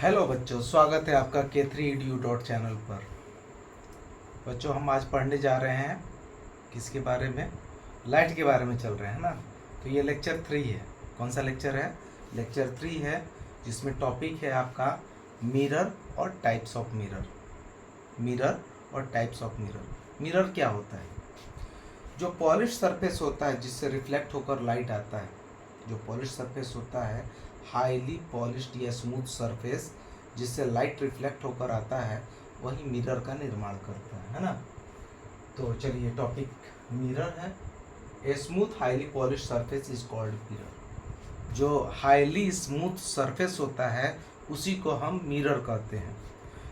Hello बच्चों, स्वागत है आपका K3edu चैनल पर। बच्चों, हम आज पढ़ने जा रहे हैं किसके बारे में? लाइट के बारे में चल रहे हैं ना। तो ये लेक्चर 3 है। कौन सा लेक्चर है? लेक्चर 3 है, जिसमें टॉपिक है आपका मिरर और टाइप्स ऑफ मिरर। मिरर और टाइप्स ऑफ मिरर। मिरर क्या होता है? जो पॉलिश सरफेस होता है जिससे रिफ्लेक्ट होकर लाइट आता है, जो पॉलिश सरफेस होता है, हाईली पॉलिश्ड या स्मूथ सरफेस जिससे लाइट रिफ्लेक्ट होकर आता है, वही मिरर का निर्माण करता है ना। तो चलिए, टॉपिक मिरर है। A smooth highly polish surface is called mirror. जो हाईली स्मूथ सरफेस होता है उसी को हम मिरर कहते हैं।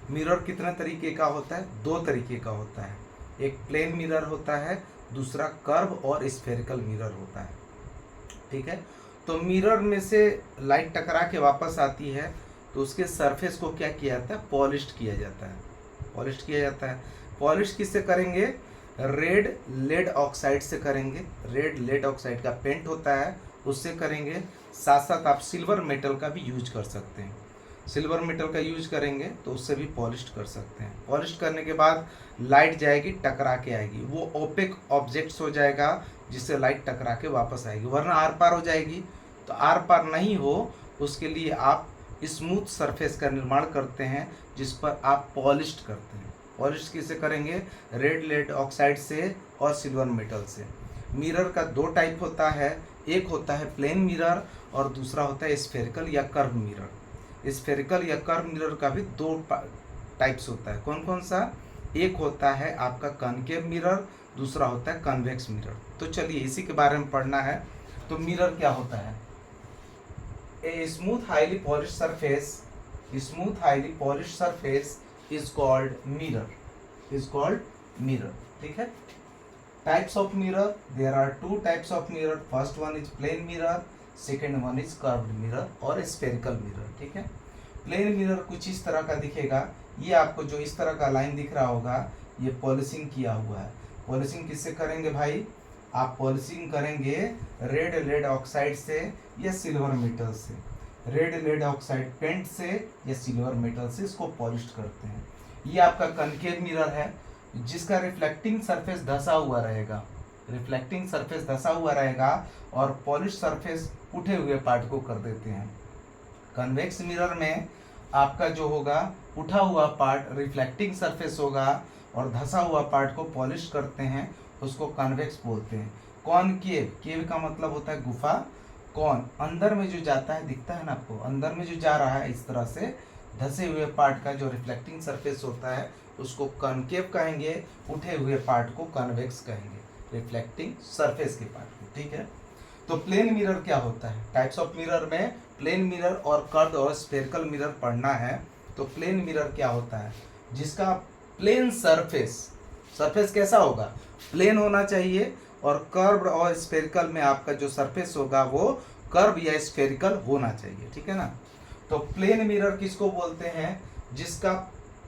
मिरर कितने तरीके का होता है? 2 तरीके का होता है। एक प्लेन मिरर होता है, दूसरा कर्व और स्फेरिकल मिरर होता है। ठीक है। तो मिरर में से लाइट टकरा के वापस आती है तो उसके सरफेस को क्या किया जाता है? पॉलिश्ड किया जाता है। पॉलिश्ड किया जाता है। पॉलिश किससे करेंगे? रेड लेड ऑक्साइड से करेंगे। रेड लेड ऑक्साइड का पेंट होता है, उससे करेंगे। साथ साथ आप सिल्वर मेटल का भी यूज कर सकते हैं। सिल्वर मेटल का यूज करेंगे तो उससे भी पॉलिश्ड कर सकते हैं। पॉलिश्ड करने के बाद लाइट जाएगी, टकरा के आएगी, वो ओपेक ऑब्जेक्ट्स हो जाएगा जिससे लाइट टकरा के वापस आएगी, वरना आर पार हो जाएगी। तो आर पार नहीं हो, उसके लिए आप स्मूथ सरफेस का निर्माण करते हैं जिस पर आप पॉलिश्ड करते हैं। पॉलिश किससे करेंगे? रेड लेड ऑक्साइड से और सिल्वर मेटल से। मिरर का 2 टाइप होता है, एक होता है प्लेन मिरर और दूसरा होता है स्फेरिकल या कर्व मिरर। स्फेरिकल या कर्व मिरर का भी 2 टाइप्स होता है। कौन कौन सा? एक होता है आपका कॉनकेव मिरर, दूसरा होता है कन्वेक्स मिरर। तो चलिए, इसी के बारे में पढ़ना है। तो मिरर क्या होता है? A smooth highly polish surface, smooth highly polish surface is called mirror, is called mirror. ठीक है। Types of mirror, there are 2 types of mirror. First one is plane mirror, second one is curved mirror और spherical mirror. ठीक है। Plane mirror कुछ इस तरह का दिखेगा। ये आपको जो इस तरह का लाइन दिख रहा होगा, ये पॉलिशिंग किया हुआ है। पॉलिशिंग किससे करेंगे भाई? आप पॉलिशिंग करेंगे रेड लेड ऑक्साइड से या सिल्वर मेटल से। रेड लेड ऑक्साइड पेंट से या सिल्वर मेटल से इसको पॉलिश करते हैं। ये आपका कनकेव मिरर है, जिसका रिफ्लेक्टिंग सरफेस धंसा हुआ रहेगा। रिफ्लेक्टिंग सरफेस धंसा हुआ रहेगा और पॉलिश सरफेस उठे हुए पार्ट को कर देते हैं। कन्वेक्स मिरर में आपका जो होगा, उठा हुआ पार्ट रिफ्लेक्टिंग सरफेस होगा और धंसा हुआ पार्ट को पॉलिश करते हैं, उसको कन्वेक्स बोलते हैं। कॉनकेव, केव का मतलब होता है गुफा। कौन अंदर में जो जाता है, दिखता है ना आपको, अंदर में जो जा रहा है, इस तरह से धंसे हुए पार्ट का जो रिफ्लेक्टिंग सरफेस होता है उसको कॉनकेव कहेंगे, उठे हुए पार्ट को कन्वेक्स कहेंगे, रिफ्लेक्टिंग सरफेस के पार्ट को। ठीक है। तो प्लेन मिरर क्या होता है? टाइप्स ऑफ मिरर में प्लेन मिरर और कर्व और स्फेरिकल मिरर पढ़ना है। तो प्लेन मिरर क्या होता है? जिसका प्लेन सरफेस, सरफेस कैसा होगा? प्लेन होना चाहिए। और कर्व और स्फेरिकल में आपका जो सरफेस होगा वो कर्व या स्फेरिकल होना चाहिए। ठीक है ना। तो प्लेन मिरर किसको बोलते हैं? जिसका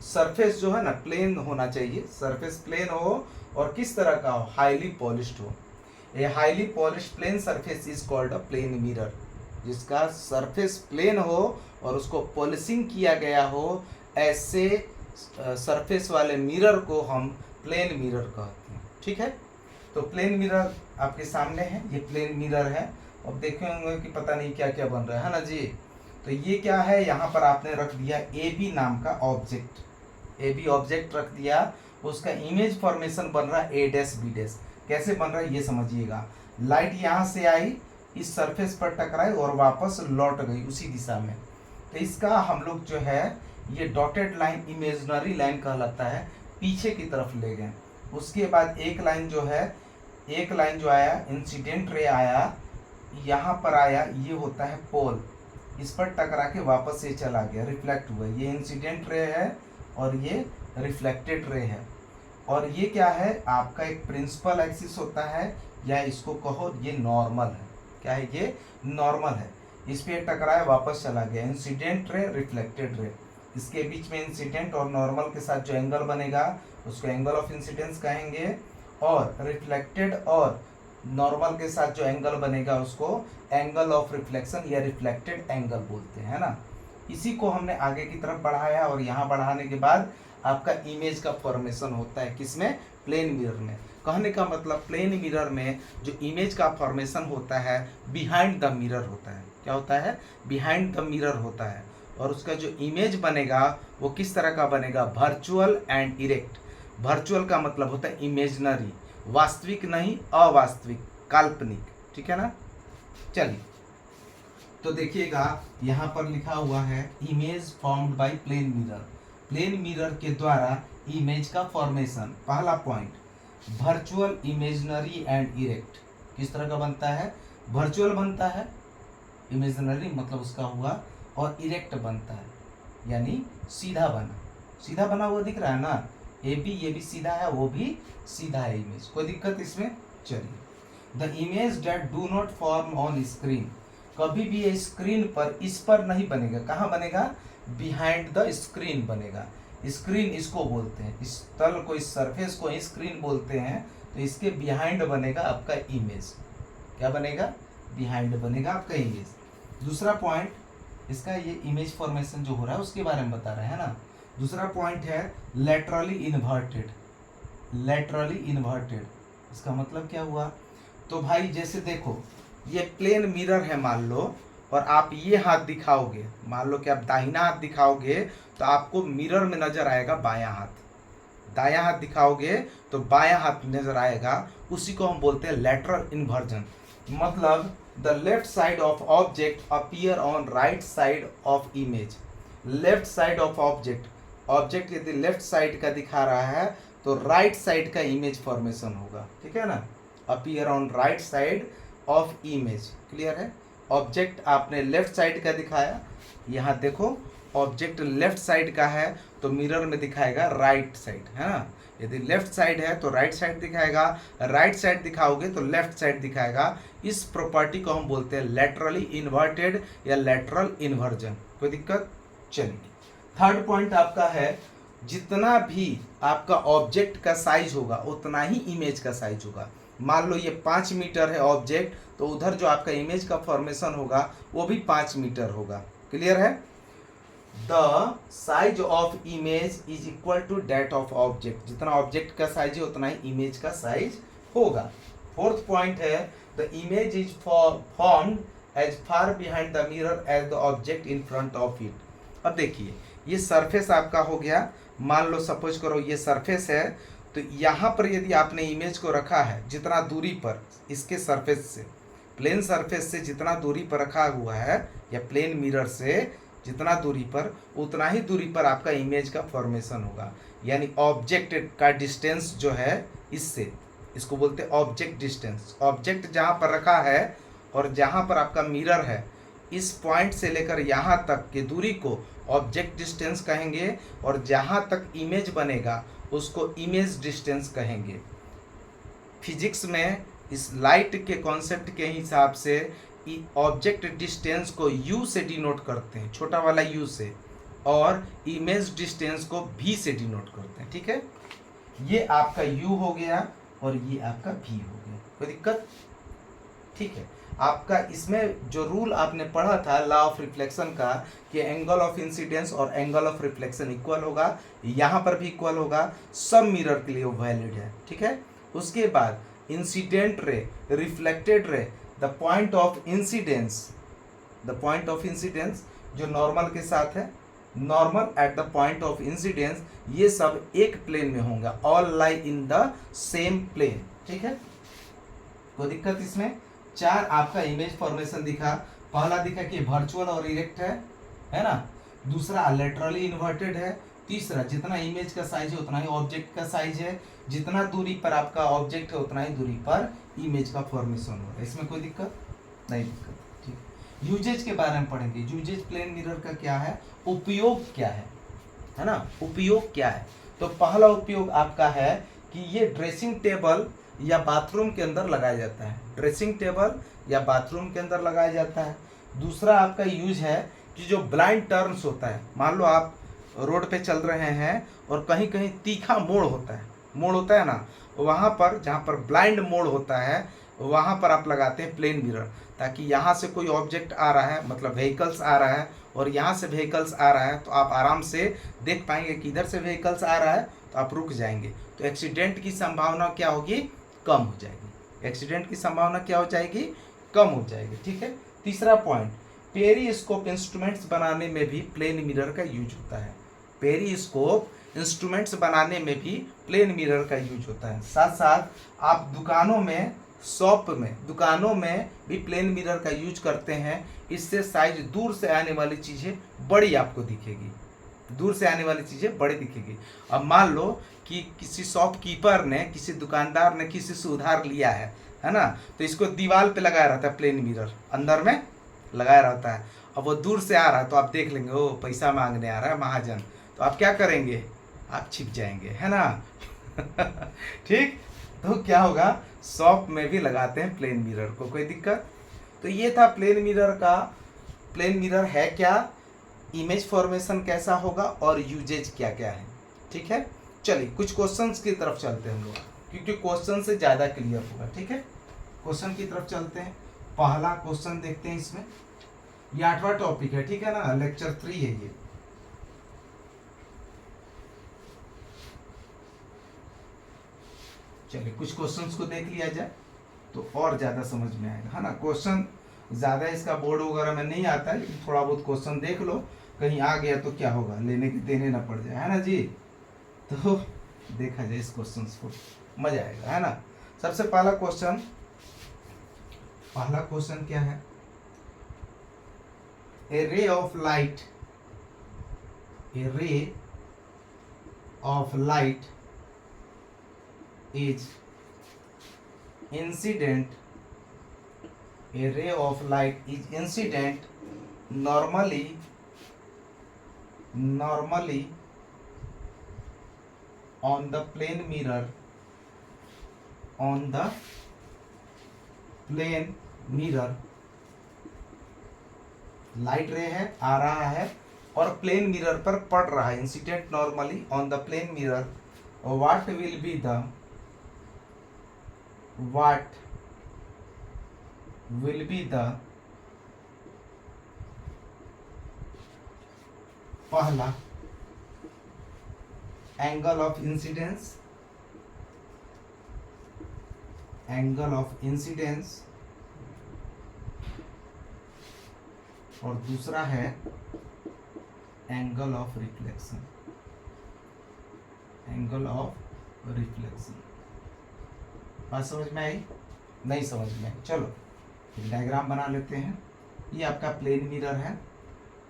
सरफेस जो है ना प्लेन होना चाहिए, सरफेस प्लेन हो और किस तरह का हो? हाईली पॉलिश्ड हो। A highly polished plane surface is called a plane mirror. जिसका सरफेस प्लेन हो और उसको पॉलिशिंग किया गया हो, ऐसे सरफेस वाले मिरर को हम प्लेन मिरर कहते हैं। ठीक है। तो प्लेन मिरर आपके सामने है, ये प्लेन मिरर है। अब देखे होंगे कि पता नहीं क्या क्या बन रहा है ना जी। तो ये क्या है? यहाँ पर आपने रख दिया ए बी नाम का ऑब्जेक्ट। ए बी ऑब्जेक्ट रख दिया, उसका इमेज फॉर्मेशन बन रहा है ए डैश बी डैश। कैसे बन रहा है ये समझिएगा। लाइट यहाँ से आई, इस सरफेस पर टकराई और वापस लौट गई उसी दिशा में। तो इसका हम लोग जो है ये डॉटेड लाइन इमेजिनरी लाइन कहलाता है, पीछे की तरफ ले गए। उसके बाद एक लाइन जो है, एक लाइन जो आया, इंसिडेंट रे आया, यहाँ पर आया, ये होता है पोल। इस पर टकरा के वापस ये चला गया, रिफ्लेक्ट हुआ। ये इंसिडेंट रे है और ये रिफ्लेक्टेड रे है। और ये क्या है? आपका एक प्रिंसिपल एक्सिस होता है, या इसको कहो ये नॉर्मल है। क्या है? ये नॉर्मल है। इस पे टकराया, वापस चला गया। इंसिडेंट रे, रिफ्लेक्टेड रे। इसके बीच में इंसिडेंट और नॉर्मल के साथ जो एंगल बनेगा उसको एंगल ऑफ इंसिडेंस कहेंगे, और रिफ्लेक्टेड और नॉर्मल के साथ जो एंगल बनेगा उसको एंगल ऑफ रिफ्लेक्शन या रिफ्लेक्टेड एंगल बोलते हैं ना। इसी को हमने आगे की तरफ बढ़ाया और यहाँ बढ़ाने के बाद आपका इमेज का फॉर्मेशन होता है किसमें, प्लेन मिरर में। कहने का मतलब प्लेन मिरर में जो इमेज का फॉर्मेशन होता है बिहाइंड द मिरर होता है। क्या होता है, बिहाइंड द मिरर होता है। और उसका जो इमेज बनेगा वो किस तरह का बनेगा, वर्चुअल एंड इरेक्ट। वर्चुअल का मतलब होता है इमेजनरी, वास्तविक नहीं, अवास्तविक, काल्पनिक, ठीक है ना। चलिए तो देखिएगा यहाँ पर लिखा हुआ है image formed by plane mirror. Plane mirror के द्वारा इमेज का फॉर्मेशन, पहला point virtual, imaginary and erect. किस तरह का बनता है, वर्चुअल बनता है, इमेजनरी मतलब उसका हुआ, और इरेक्ट बनता है यानी सीधा बना। सीधा बना हुआ दिख रहा है ना, ये भी सीधा है, वो भी सीधा है इमेज, कोई दिक्कत इसमें। चलिए the image that do not form on screen, कभी भी ये स्क्रीन पर, इस पर नहीं बनेगा, कहाँ बनेगा, बिहाइंड द स्क्रीन बनेगा। स्क्रीन इसको बोलते हैं, इस तल को, इस सरफेस को स्क्रीन बोलते हैं। तो इसके बिहाइंड बनेगा आपका इमेज। क्या बनेगा, बिहाइंड बनेगा आपका इमेज। दूसरा पॉइंट इसका, ये इमेज फॉर्मेशन जो हो रहा है उसके बारे में बता रहे हैं ना। दूसरा पॉइंट है लेटरली इन्वर्टेड। लेटरली इन्वर्टेड इसका मतलब क्या हुआ, तो भाई जैसे देखो ये प्लेन मिरर है मान लो, और आप ये हाथ दिखाओगे, मान लो कि आप दाहिना हाथ दिखाओगे तो आपको मिरर में नजर आएगा बायां हाथ। दायां हाथ दिखाओगे तो बायां हाथ नजर आएगा, उसी को हम बोलते हैं लेटरल इन्वर्जन। मतलब the left side of object appear on right side of image. Left side of object, object यदि लेफ्ट साइड का दिखा रहा है तो राइट साइड का इमेज फॉर्मेशन होगा, ठीक है ना। Appear on right side of image, clear है। ऑब्जेक्ट आपने लेफ्ट साइड का दिखाया, यहाँ देखो ऑब्जेक्ट लेफ्ट साइड का है तो मिरर में दिखाएगा राइट साइड, है ना। यदि लेफ्ट साइड है तो राइट साइड दिखाएगा, राइट साइड दिखाओगे तो लेफ्ट साइड दिखाएगा। इस प्रॉपर्टी को हम बोलते हैं लेटरली इन्वर्टेड या लेटरल इन्वर्जन, कोई दिक्कत। चलिए थर्ड पॉइंट आपका है जितना भी आपका ऑब्जेक्ट का साइज होगा उतना ही इमेज का साइज होगा। मान लो ये 5 मीटर है ऑब्जेक्ट, तो उधर जो आपका इमेज का फॉर्मेशन होगा वो भी 5 मीटर होगा, क्लियर है। The size of image is equal to that of object, जितना ऑब्जेक्ट का साइज है उतना ही इमेज का साइज होगा। फोर्थ पॉइंट है the image is formed as far behind the mirror as the object in front of it. अब देखिए ये सरफेस आपका हो गया, मान लो सपोज करो ये सरफेस है, तो यहाँ पर यदि आपने इमेज को रखा है जितना दूरी पर, इसके सरफेस से, प्लेन सरफेस से जितना दूरी पर रखा हुआ है, या प्लेन मिरर से जितना दूरी पर, उतना ही दूरी पर आपका इमेज का फॉर्मेशन होगा। यानी ऑब्जेक्ट का डिस्टेंस जो है इससे, इसको बोलते हैं ऑब्जेक्ट डिस्टेंस। ऑब्जेक्ट जहाँ पर रखा है और जहाँ पर आपका मिरर है, इस पॉइंट से लेकर यहाँ तक की दूरी को ऑब्जेक्ट डिस्टेंस कहेंगे, और जहाँ तक इमेज बनेगा उसको इमेज डिस्टेंस कहेंगे। फिजिक्स में इस लाइट के कॉन्सेप्ट के हिसाब से ऑब्जेक्ट डिस्टेंस को u से डिनोट करते हैं, छोटा वाला u से, और इमेज डिस्टेंस को v से डिनोट करते हैं, ठीक है। ये आपका u हो गया और ये आपका v हो गया, कोई दिक्कत, ठीक है। आपका इसमें जो रूल आपने पढ़ा था लॉ ऑफ रिफ्लेक्शन का, कि एंगल ऑफ इंसिडेंस और एंगल ऑफ रिफ्लेक्शन इक्वल होगा, यहाँ पर भी इक्वल होगा, सब मिरर के लिए वैलिड है, ठीक है। उसके बाद incident ray, reflected ray, the point of incidence, the point of incidence जो नॉर्मल के साथ है, normal at the point of incidence, ये सब एक प्लेन में होंगे, all lie in the same plane, ठीक है। कोई दिक्कत इसमें। चार आपका इमेज फॉर्मेशन दिखा, पहला दिखा कि वर्चुअल और इरेक्ट है ना। दूसरा लेटरली इन्वर्टेड है। तीसरा जितना इमेज का साइज है उतना ही ऑब्जेक्ट का साइज है, जितना दूरी पर आपका ऑब्जेक्ट है उतना ही दूरी पर इमेज का फॉर्मेशन होगा। इसमें कोई दिक्कत नहीं, दिक्कत, ठीक। यूजेज के बारे में पढ़ेंगे। यूजेज प्लेन मिरर का क्या है, उपयोग क्या है ना, उपयोग क्या है। तो पहला उपयोग आपका है कि ये ड्रेसिंग टेबल या बाथरूम के अंदर लगाया जाता है, ड्रेसिंग टेबल या बाथरूम के अंदर लगाया जाता है। दूसरा आपका यूज है कि जो ब्लाइंड टर्न्स होता है, मान लो आप रोड पे चल रहे हैं और कहीं कहीं तीखा मोड़ होता है, मोड़ होता है ना, वहाँ पर जहाँ पर ब्लाइंड मोड़ होता है वहाँ पर आप लगाते हैं प्लेन मिरर, ताकि यहाँ से कोई ऑब्जेक्ट आ रहा है, मतलब व्हीकल्स आ रहा है, और यहाँ से व्हीकल्स आ रहा है, तो आप आराम से देख पाएंगे कि इधर से व्हीकल्स आ रहा है तो आप रुक जाएंगे, तो एक्सीडेंट की संभावना क्या होगी, कम हो जाएगी। एक्सीडेंट की संभावना क्या हो जाएगी, कम हो जाएगी। ठीक है। तीसरा पॉइंट, पेरिस्कोप इंस्ट्रूमेंट्स बनाने में भी प्लेन मिरर का यूज होता है। पेरिस्कोप इंस्ट्रूमेंट्स बनाने में भी प्लेन मिरर का यूज होता है। साथ साथ आप दुकानों में, शॉप में, दुकानों में भी प्लेन मिरर का यूज करते हैं। इससे साइज दूर से आने वाली चीज़ें बड़ी आपको दिखेगी, दूर से आने वाली चीज़ें बड़ी दिखेगी। अब मान लो कि किसी शॉपकीपर ने, किसी दुकानदार ने किसी से उधार लिया है ना, तो इसको दीवार पे लगाया रहता है प्लेन मिरर, अंदर में लगाया रहता है। अब वो दूर से आ रहा है तो आप देख लेंगे ओ पैसा मांगने आ रहा है महाजन, तो आप क्या करेंगे, आप छिप जाएंगे, है ना। ठीक। तो क्या होगा, शॉप में भी लगाते हैं प्लेन मिरर को, कोई दिक्कत। तो ये था प्लेन मिरर का, प्लेन मिरर है क्या, इमेज फॉर्मेशन कैसा होगा और यूजेज क्या क्या है। ठीक है। चलिए कुछ क्वेश्चंस की तरफ चलते हैं हम लोग, क्योंकि क्वेश्चन से ज़्यादा क्लियर होगा। ठीक है, क्वेश्चन की तरफ चलते हैं। पहला क्वेश्चन देखते हैं इसमें, ये 8वां टॉपिक है, ठीक है ना, लेक्चर 3 है ये। चलिए कुछ क्वेश्चंस को देख लिया जाए तो और ज़्यादा समझ में आएगा, है ना। क्वेश्चन ज़्यादा इसका बोर्ड वगैरह में नहीं आता है, लेकिन थोड़ा बहुत क्वेश्चन देख लो, कहीं आ गया तो क्या होगा, लेने के देने ना पड़ जाए, है ना जी। तो देखा जाए इस क्वेश्चन को, मजा आएगा, है ना। सबसे पहला क्वेश्चन, पहला क्वेश्चन क्या है, ए ray of light, A ray of light is incident, a ray of light is incident normally on the plane mirror, on the plane mirror, light रे है, आ रहा है और प्लेन मिरर पर पड़ रहा है, incident normally on the plane mirror, what will be the, what will be the, पहला angle of incidence, angle of incidence, और दूसरा है angle of reflection, angle of reflection. बात समझ में आई, नहीं समझ में आई, चलो डायग्राम बना लेते हैं। ये आपका प्लेन मिरर है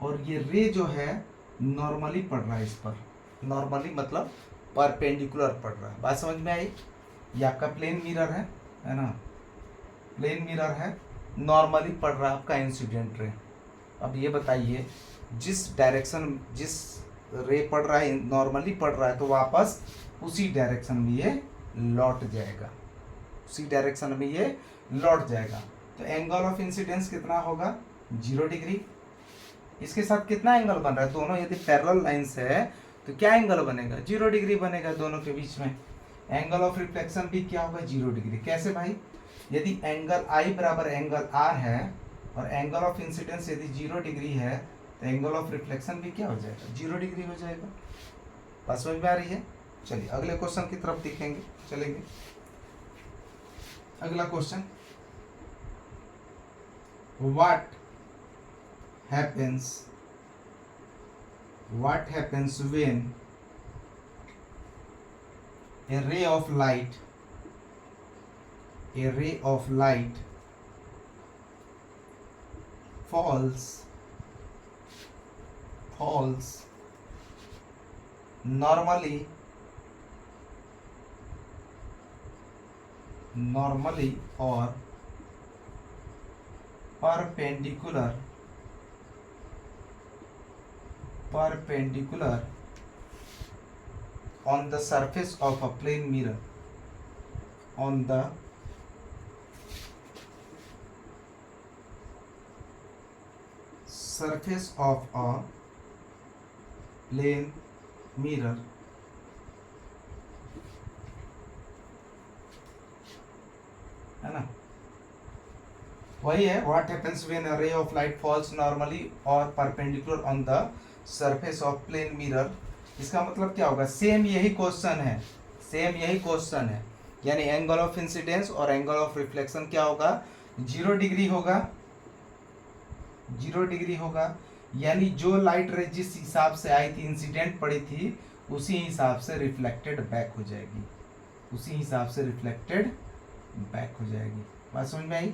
और ये रे जो है नॉर्मली पड़ रहा है इस पर, नॉर्मली मतलब परपेंडिकुलर पड़ रहा है। बात समझ में आई। ये आपका प्लेन मिरर है ना, प्लेन मिरर है, नॉर्मली पड़ रहा है आपका इंसिडेंट रे। अब ये बताइए, जिस डायरेक्शन, जिस रे पड़ रहा है, नॉर्मली पड़ रहा है, तो वापस उसी डायरेक्शन में ये लौट जाएगा, उसी डायरेक्शन में ये लौट जाएगा। तो एंगल ऑफ इंसिडेंस कितना होगा, 0 डिग्री। इसके साथ कितना एंगल बन रहा है, दोनों यदि पैरेलल लाइंस है तो क्या एंगल बनेगा, 0 डिग्री बनेगा दोनों के बीच में। एंगल ऑफ रिफ्लेक्शन भी क्या होगा, 0 डिग्री। कैसे भाई, यदि एंगल आई बराबर एंगल आर है और एंगल ऑफ इंसिडेंस यदि 0 डिग्री है, तो एंगल ऑफ रिफ्लेक्शन भी क्या हो जाएगा, 0 डिग्री हो जाएगा। बात समझ में आ रही है। चलिए अगले क्वेश्चन की तरफ देखेंगे, चलेंगे। अगला question, what happens when a ray of light falls normally or perpendicular on the surface of a plane mirror, on the surface of a plane mirror, है ना। वही है, what happens when a ray of light falls normally और perpendicular on the surface of plane mirror. इसका मतलब क्या होगा, same यही क्वेश्चन है, सेम यही क्वेश्चन है, यानी एंगल ऑफ इंसिडेंस और एंगल ऑफ रिफ्लेक्शन क्या होगा, 0 डिग्री होगा, 0 डिग्री होगा। यानी जो लाइट रे जिस हिसाब से आई थी, इंसिडेंट पड़ी थी, उसी हिसाब से रिफ्लेक्टेड बैक हो जाएगी, उसी हिसाब से रिफ्लेक्टेड बैक हो जाएगी। बात समझ में आई?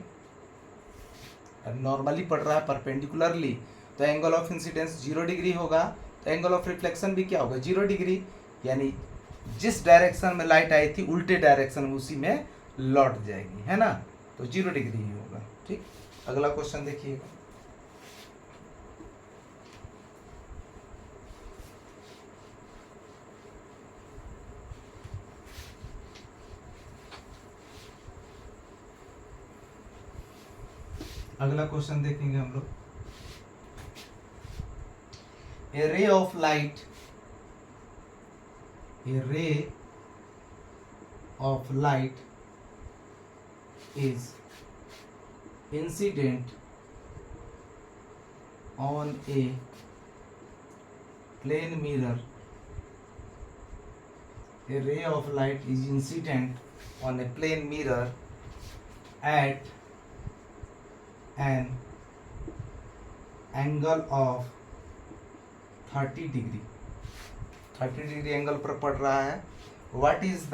नॉर्मली पड़ रहा है परपेंडिकुलरली, तो एंगल ऑफ इंसिडेंस 0 डिग्री होगा, तो एंगल ऑफ रिफ्लेक्शन भी क्या होगा, 0 डिग्री। यानी जिस डायरेक्शन में लाइट आई थी उल्टे डायरेक्शन में उसी में लौट जाएगी, है ना, तो 0 डिग्री ही होगा। ठीक, अगला क्वेश्चन देखिएगा। अगला क्वेश्चन देखेंगे हम लोग। A ray of light, a ray of light is incident on a plane mirror. A ray of light is incident on a plane mirror at an angle of 30 degree, 30 degree angle पर पड़ रहा है। What is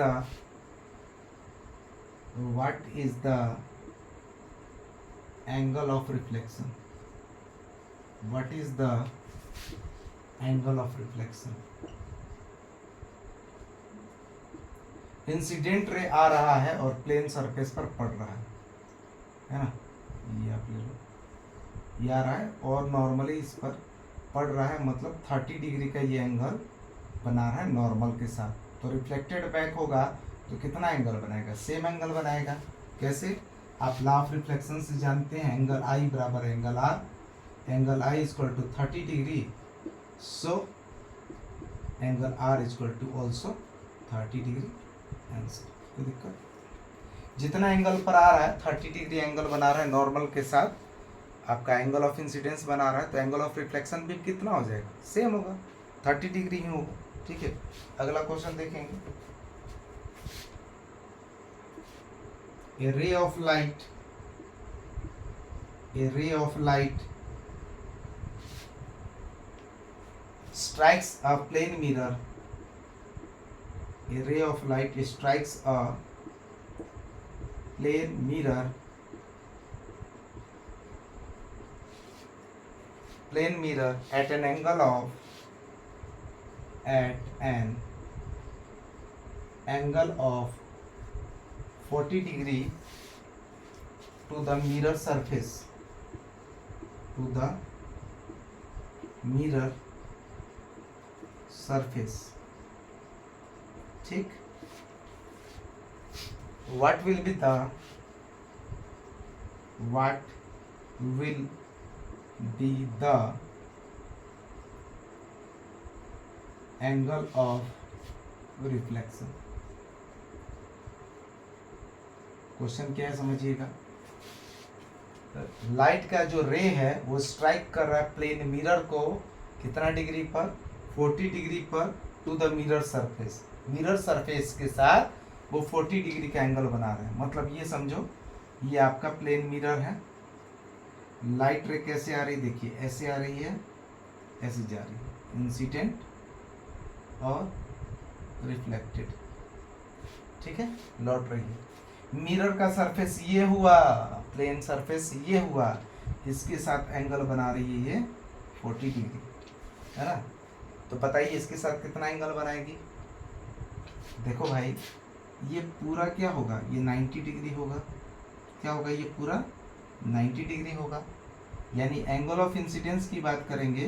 the angle of reflection, what is the angle of reflection. Incident ray आ रहा है और plane surface पर पड़ रहा है ना, ये आप ले लो, ये आ रहा है और नॉर्मली इस पर पड़ रहा है, मतलब 30 डिग्री का ये एंगल बना रहा है नॉर्मल के साथ। तो रिफ्लेक्टेड बैक होगा तो कितना एंगल बनाएगा, सेम एंगल बनाएगा। कैसे, आप लॉ ऑफ रिफ्लेक्शन से जानते हैं, एंगल आई बराबर angle r, angle i equal to 30 degree, so angle r equal to also 30 degree. Answer, कोई दिक्कत, जितना एंगल पर आ रहा है 30 डिग्री एंगल बना रहा है नॉर्मल के साथ, आपका एंगल ऑफ इंसिडेंस बना रहा है, तो एंगल ऑफ रिफ्लेक्शन भी कितना हो जाएगा, सेम होगा, 30 डिग्री ही होगा। ठीक है, अगला क्वेश्चन देखेंगे। A ray of light, a ray of light strikes a plane mirror, a ray of light strikes a plane mirror, plane mirror at an angle of 40 degree to the mirror surface, to the mirror surface. ठीक, what will be the angle of reflection? Question क्या है समझिएगा। Light का जो रे है वो strike कर रहा है प्लेन मिरर को कितना डिग्री पर, 40 डिग्री पर, to the mirror surface, mirror surface के साथ वो 40 डिग्री का एंगल बना रहा है। मतलब ये समझो, ये आपका प्लेन मिरर है, लाइट रे कैसे आ रही, देखिए ऐसे आ रही है, ऐसे जा रही है, इंसिडेंट और रिफ्लेक्टेड, ठीक है, लौट रही है। मिरर का सरफेस ये हुआ, प्लेन सरफेस ये हुआ, इसके साथ एंगल बना रही है ये 40 डिग्री, है ना। तो बताइए इसके साथ कितना एंगल बनाएगी। देखो भाई, ये पूरा क्या होगा, ये 90 डिग्री होगा, क्या होगा, ये पूरा 90 डिग्री होगा। यानी एंगल ऑफ इंसिडेंस की बात करेंगे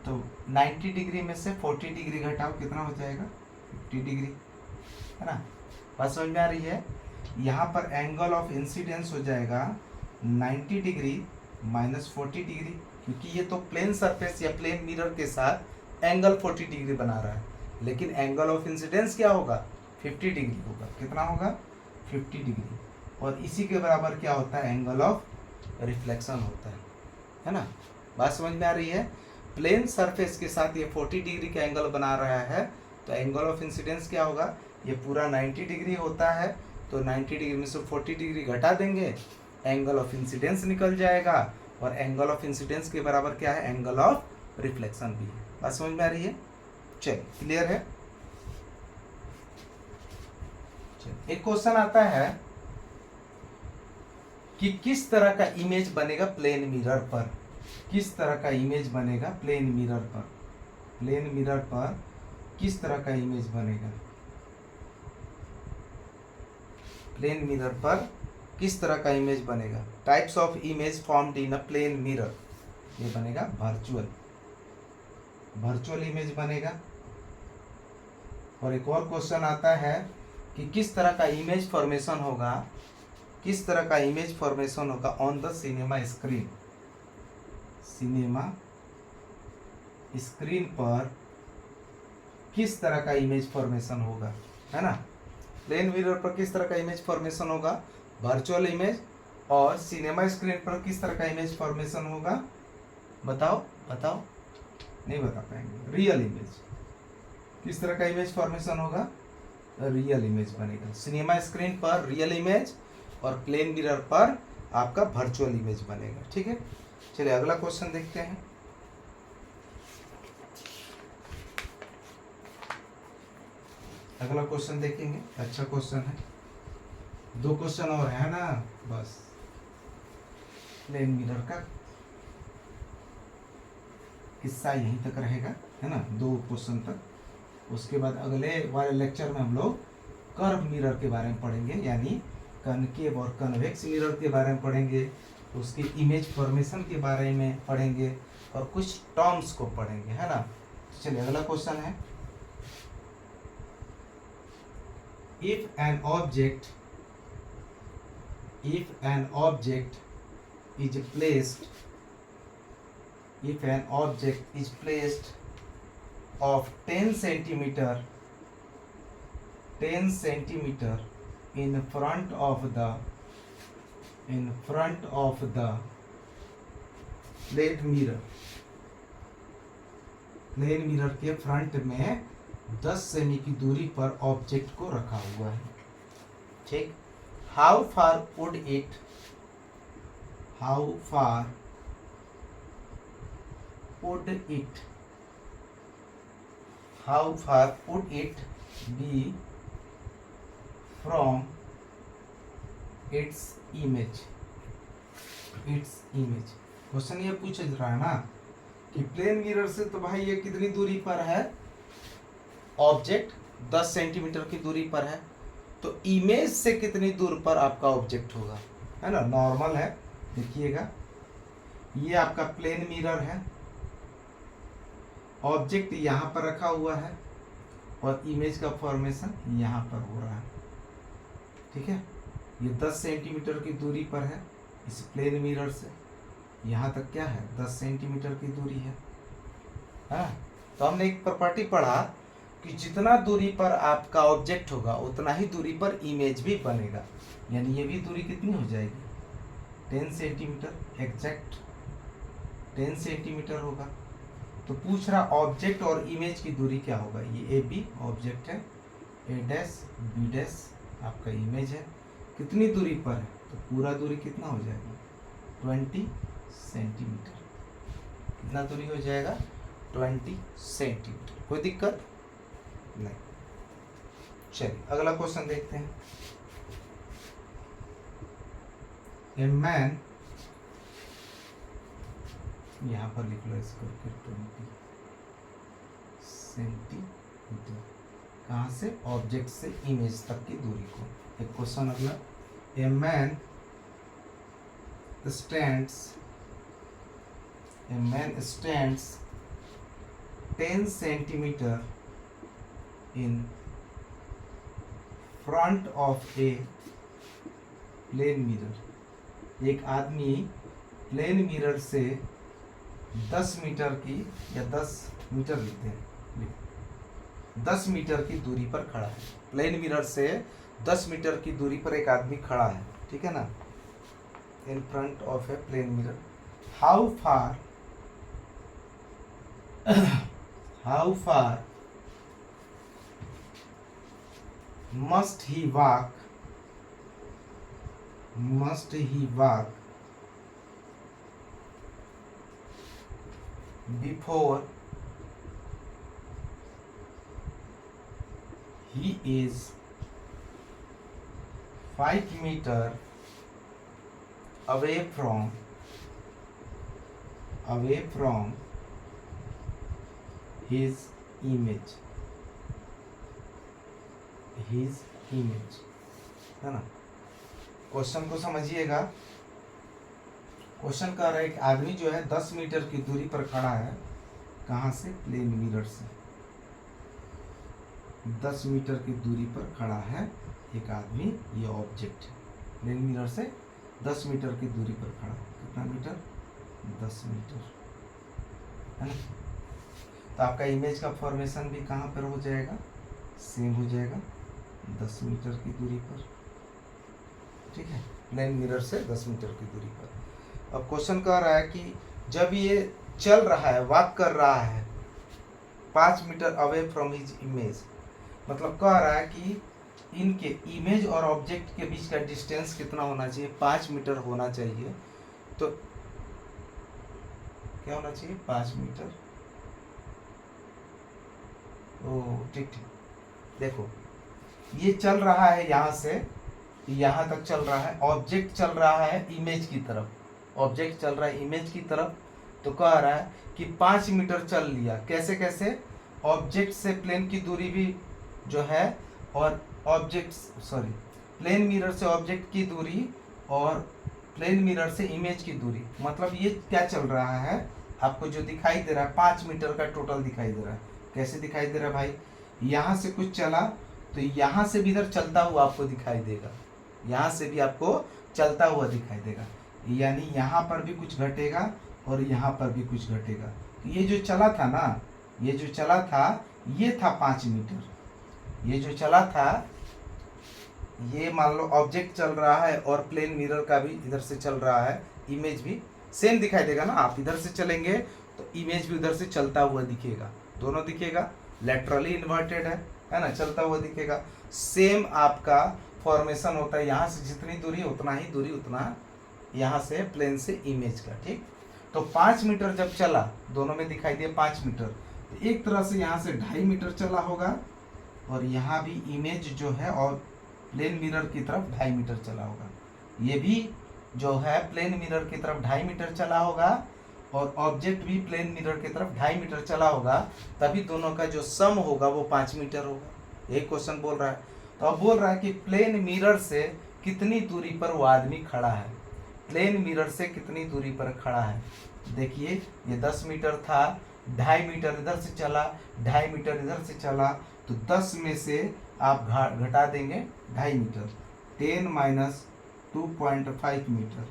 तो 90 डिग्री में से 40 डिग्री घटाओ, कितना हो जाएगा, 50 डिग्री, है ना। बात समझ में आ रही है। यहाँ पर एंगल ऑफ इंसिडेंस हो जाएगा 90 डिग्री माइनस 40 डिग्री, क्योंकि ये तो प्लेन सरफेस या प्लेन मिरर के साथ एंगल 40 डिग्री बना रहा है, लेकिन एंगल ऑफ इंसिडेंस क्या होगा, 50 डिग्री होगा। कितना होगा, 50 डिग्री। और इसी के बराबर क्या होता है एंगल ऑफ रिफ्लेक्शन होता है ना। बात समझ में आ रही है। प्लेन सरफेस के साथ ये 40 डिग्री का एंगल बना रहा है, तो एंगल ऑफ इंसिडेंस क्या होगा, ये पूरा 90 डिग्री होता है, तो 90 डिग्री में से 40 डिग्री घटा देंगे, एंगल ऑफ इंसिडेंस निकल जाएगा, और एंगल ऑफ इंसिडेंस के बराबर क्या है, एंगल ऑफ रिफ्लेक्शन भी है। बात समझ में आ रही है। चलिए, क्लियर है। एक क्वेश्चन आता है कि किस तरह का इमेज बनेगा प्लेन मिरर पर, किस तरह का इमेज बनेगा प्लेन मिरर पर, प्लेन मिरर पर किस तरह का इमेज बनेगा, प्लेन मिरर पर किस तरह का इमेज बनेगा। Types of image formed in a plane mirror, ये बनेगा वर्चुअल, वर्चुअल इमेज बनेगा। और एक और क्वेश्चन आता है कि किस तरह का इमेज फॉर्मेशन होगा, किस तरह का इमेज फॉर्मेशन होगा on the cinema screen, cinema screen पर किस तरह का इमेज फॉर्मेशन होगा, है ना। प्लेन मिरर पर किस तरह का इमेज फॉर्मेशन होगा, वर्चुअल इमेज, और सिनेमा स्क्रीन पर किस तरह का इमेज फॉर्मेशन होगा, बताओ बताओ, नहीं बता पाएंगे। रियल इमेज, किस तरह का इमेज फॉर्मेशन होगा, रियल इमेज बनेगा। सिनेमा स्क्रीन पर रियल इमेज और प्लेन मिरर पर आपका वर्चुअल इमेज बनेगा। ठीक है, चलिए अगला क्वेश्चन देखते हैं। अगला क्वेश्चन देखेंगे, अच्छा क्वेश्चन है, 2 क्वेश्चन और है ना, बस प्लेन मिरर का किस्सा यहीं तक रहेगा, है ना, 2 क्वेश्चन तक। उसके बाद अगले वाले लेक्चर में हम लोग कर्व मिरर के बारे में पढ़ेंगे, यानी कनकेव और कन्वेक्स मिरर के बारे में पढ़ेंगे, उसके इमेज फॉर्मेशन के बारे में पढ़ेंगे, और कुछ टर्म्स को पढ़ेंगे, है ना। चलिए अगला क्वेश्चन है, if an object is placed, if an object is placed of 10 centimeter in front of the plane mirror के फ्रंट में 10 सेमी की दूरी पर ऑब्जेक्ट को रखा हुआ है, ठीक। How far would it be from its image. Question ये पूछ रहा है ना कि प्लेन मिरर से तो भाई ये कितनी दूरी पर है, ऑब्जेक्ट 10 सेंटीमीटर की दूरी पर है, तो इमेज से कितनी दूर पर आपका ऑब्जेक्ट होगा, है ना। नॉर्मल है, देखिएगा ये आपका प्लेन मिरर है, ऑब्जेक्ट यहाँ पर रखा हुआ है, और इमेज का फॉर्मेशन यहाँ पर हो रहा है, ठीक है। ये 10 सेंटीमीटर की दूरी पर है, इस प्लेन मिरर से यहाँ तक क्या है, 10 सेंटीमीटर की दूरी है। तो हमने एक प्रॉपर्टी पढ़ा कि जितना दूरी पर आपका ऑब्जेक्ट होगा उतना ही दूरी पर इमेज भी बनेगा, यानी ये भी दूरी कितनी हो जाएगी, 10 सेंटीमीटर, एग्जैक्ट 10 सेंटीमीटर होगा। तो पूछ रहा ऑब्जेक्ट और इमेज की दूरी क्या होगा, ये ए बी ऑब्जेक्ट है, ए डैश बी डैश आपका इमेज है, कितनी दूरी पर है, तो पूरा दूरी कितना हो जाएगा, 20 सेंटीमीटर। कितना दूरी हो जाएगा, 20 सेंटीमीटर। कोई दिक्कत नहीं। चलिए अगला क्वेश्चन देखते हैं। ए मैन, यहां पर लिख लो इसको, 20 सेंटीमीटर, कहां से, ऑब्जेक्ट से इमेज तक की दूरी को। एक क्वेश्चन अगला, a man stands 10 centimeter in front of a plane mirror। एक आदमी प्लेन मिरर से 10 मीटर की, या 10 मीटर लिखते हैं, 10 मीटर की दूरी पर खड़ा है। प्लेन मिरर से 10 मीटर की दूरी पर एक आदमी खड़ा है, ठीक है ना। in front of a plane mirror. How far how far must he walk before he is 5 meters away from his image है ना। क्वेश्चन को समझिएगा। क्वेश्चन कह रहा है कि आदमी जो है 10 मीटर की दूरी पर खड़ा है। कहाँ से? प्लेन मिरर से 10 मीटर की दूरी पर खड़ा है एक आदमी। ये ऑब्जेक्ट है, प्लेन मिरर से 10 मीटर की दूरी पर खड़ा है। कितना मीटर? 10 मीटर, है ना। तो आपका इमेज का फॉर्मेशन भी कहाँ पर हो जाएगा? सेम हो जाएगा 10 मीटर की दूरी पर, ठीक है, प्लेन मिरर से 10 मीटर की दूरी पर। अब क्वेश्चन कह रहा है कि जब ये चल रहा है, वॉक कर रहा है 5 meter away from his image, मतलब कह रहा है कि इनके इमेज और ऑब्जेक्ट के बीच का डिस्टेंस कितना होना चाहिए? 5 मीटर होना चाहिए। तो क्या होना चाहिए? 5 मीटर। ओ ठीक। देखो ये चल रहा है यहाँ से यहाँ तक चल रहा है, ऑब्जेक्ट चल रहा है इमेज की तरफ, ऑब्जेक्ट चल रहा है इमेज की तरफ। तो कह रहा है कि 5 मीटर चल लिया। कैसे कैसे? ऑब्जेक्ट से प्लेन की दूरी भी जो है, और प्लेन मिरर से ऑब्जेक्ट की दूरी और प्लेन मिरर से इमेज की दूरी, मतलब ये क्या चल रहा है? आपको जो दिखाई दे रहा है 5 मीटर का टोटल दिखाई दे रहा है। कैसे दिखाई दे रहा है भाई? यहाँ से कुछ चला तो यहाँ से भी इधर चलता हुआ आपको दिखाई देगा, यहाँ से भी आपको चलता हुआ दिखाई देगा, यानी यहाँ पर भी कुछ घटेगा और यहाँ पर भी कुछ घटेगा। तो ये जो चला था ना, ये जो चला था ये था 5 मीटर। ये जो चला था, ये मान लो ऑब्जेक्ट चल रहा है और प्लेन मिरर का भी इधर से चल रहा है, इमेज भी सेम दिखाई देगा ना। आप इधर से चलेंगे तो इमेज भी उधर से चलता हुआ दिखेगा, दोनों दिखेगा। लेटरली इन्वर्टेड है ना, चलता हुआ दिखेगा। सेम आपका फॉर्मेशन होता है, यहाँ से जितनी दूरी उतना ही दूरी उतना यहाँ से प्लेन से इमेज का, ठीक। तो 5 मीटर जब चला, दोनों में दिखाई दिया 5 मीटर, तो एक तरह से यहाँ से 2.5 मीटर चला होगा और यहाँ भी इमेज जो है और प्लेन मिरर की तरफ 2.5 मीटर चला होगा। ये भी जो है प्लेन मिरर की तरफ 2.5 मीटर चला होगा और ऑब्जेक्ट भी प्लेन मिरर की तरफ 2.5 मीटर चला होगा, तभी दोनों का जो सम होगा वो 5 मीटर होगा। एक क्वेश्चन बोल रहा है। तो अब बोल रहा है कि प्लेन मिरर से कितनी दूरी पर वो आदमी खड़ा है, प्लेन मिरर से कितनी दूरी पर खड़ा है। देखिए ये 10 मीटर था, 2.5 मीटर इधर से चला, 2.5 मीटर इधर से चला, तो 10 में से आप घटा देंगे 2.5 मीटर, 10 माइनस 2.5 मीटर,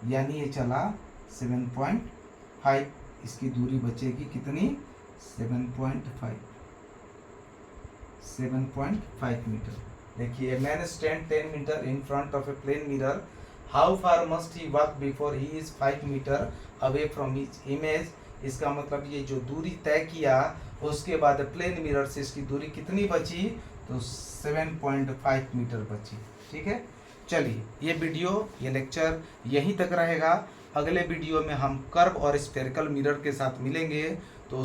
यानी ये चला 7.5। इसकी दूरी बचेगी कितनी? 7.5 मीटर। देखिए man stand 10 meter in front of a plane mirror, how far must he walk before he is 5 meter away from his image. इसका मतलब ये जो दूरी तय किया उसके बाद प्लेन मिरर से इसकी दूरी कितनी बची? तो 7.5 मीटर बची, ठीक है। चलिए ये वीडियो, ये लेक्चर यहीं तक रहेगा। अगले वीडियो में हम कर्व और स्फेरिकल मिरर के साथ मिलेंगे। तो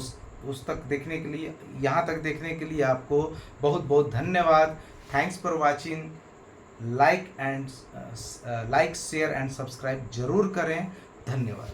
उस तक देखने के लिए, यहाँ तक देखने के लिए आपको बहुत बहुत धन्यवाद। Thanks for watching. Like share and subscribe जरूर करें। धन्यवाद।